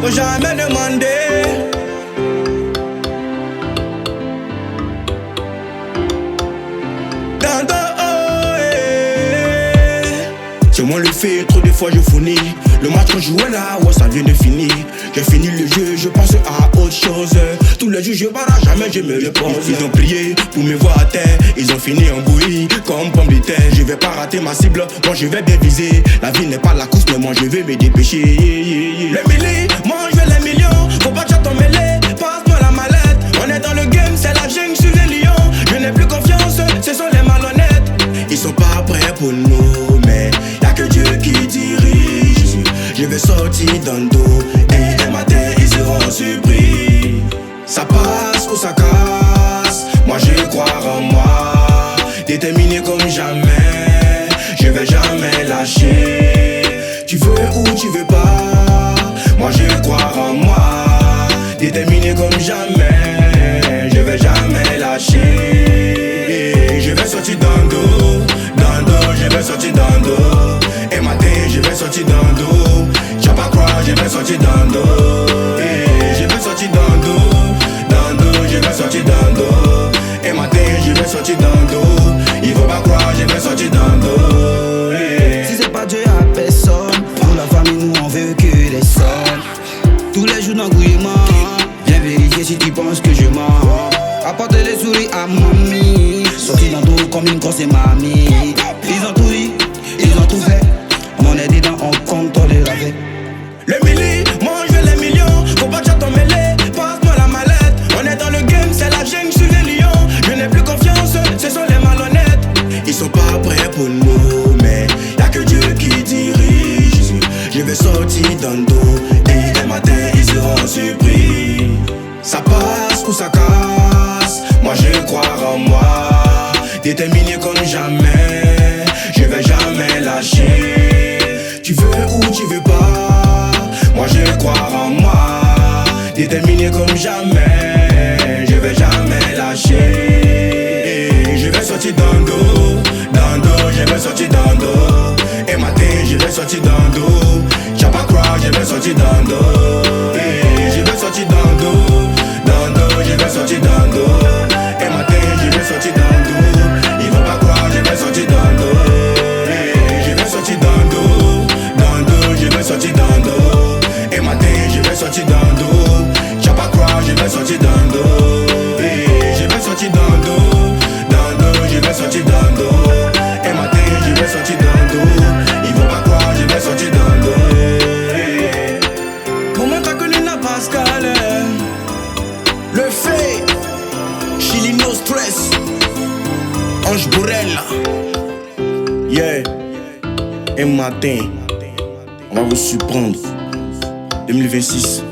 faut jamais demander. C'est moi le fait, trop de fois je fournis. Le match qu'on jouait là, ouais ça vient de finir. J'ai fini le jeu, je pense à autre chose. Tous les jours je barre, jamais je me repose. Ils ont prié pour me voir à terre. Ils ont fini en bouillie comme pomme de terre. Je vais pas rater ma cible, moi je vais bien viser. La vie n'est pas la course, mais moi je vais me dépêcher. Les milliers, moi je veux les millions. Faut pas que ton mêlé, passe-moi la mallette. On est dans le game, c'est la jungle, je suis un lion. Je n'ai plus confiance, ce sont les malhonnêtes. Ils sont pas prêts pour nous, mais y'a que Dieu qui dirige. Je vais sortir dans le dos et un matin ils seront surpris. Ça passe ou ça casse, moi je crois en moi. Déterminé comme jamais, je vais jamais lâcher. Tu veux ou tu veux pas, moi je crois en moi. Déterminé comme jamais, je vais jamais lâcher. Je vais sortir dans le dos, je vais sortir dans le dos. Et matin je vais sortir dans le dos. Tu vas pas croire, je vais sortir dans le dos. Je vais sortir dans le dos, je vais sortir dans le dos. Et matin je vais sortir dans le dos. Il faut pas croire, je vais sortir dans le dos. Si c'est pas Dieu à personne, pour la famille nous on veut que des sommes. Tous les jours d'engouillement, viens vérifier si tu penses que je mens. Apporte les souris à mamie, sorti dans dos comme une grosse mamie. Ils ont tout dit, ils ont tout fait. On est dedans, on compte les avec. Les milliers, moi je veux les millions. Faut pas que ton mêlé, passe-moi la mallette. On est dans le game, c'est la jungle, je suis un lion. Je n'ai plus confiance, ce sont les malhonnêtes. Ils sont pas prêts pour nous, mais y'a que Dieu qui dirige. Je vais sortir dans le dos et un matin ils seront surpris. Ça passe ou ça casse, moi je crois en moi. Déterminé comme jamais, je vais jamais lâcher. Tu veux ou tu veux pas, moi je crois en moi. Déterminé comme jamais, je vais jamais lâcher. Je vais sortir dans le dos, je vais sortir dans le dos. Et matin je vais sortir dans le dos. Tu vas pas croire, je vais sortir dans le dos. Je vais sortir dans le dos, je vais sortir dans le dos. Et matin je vais sortir dans le dos. Il faut pas croire, je vais sortir dans le dos. Je vais sortir dans le dos, je vais sortir dans le dos. Et matin je vais sortir dans le dos. Tu vas pas croire, je vais sortir dans le dos. Je vais sortir dans le dos, je vais sortir dans le dos. Et matin je vais sortir dans le dos. Il faut pas croire, je vais sortir dans le dos. Moment t'as connu la Pascal, le fait, Chili no stress, Ange Bourrel. Yeah, un matin, on va vous surprendre. 2026.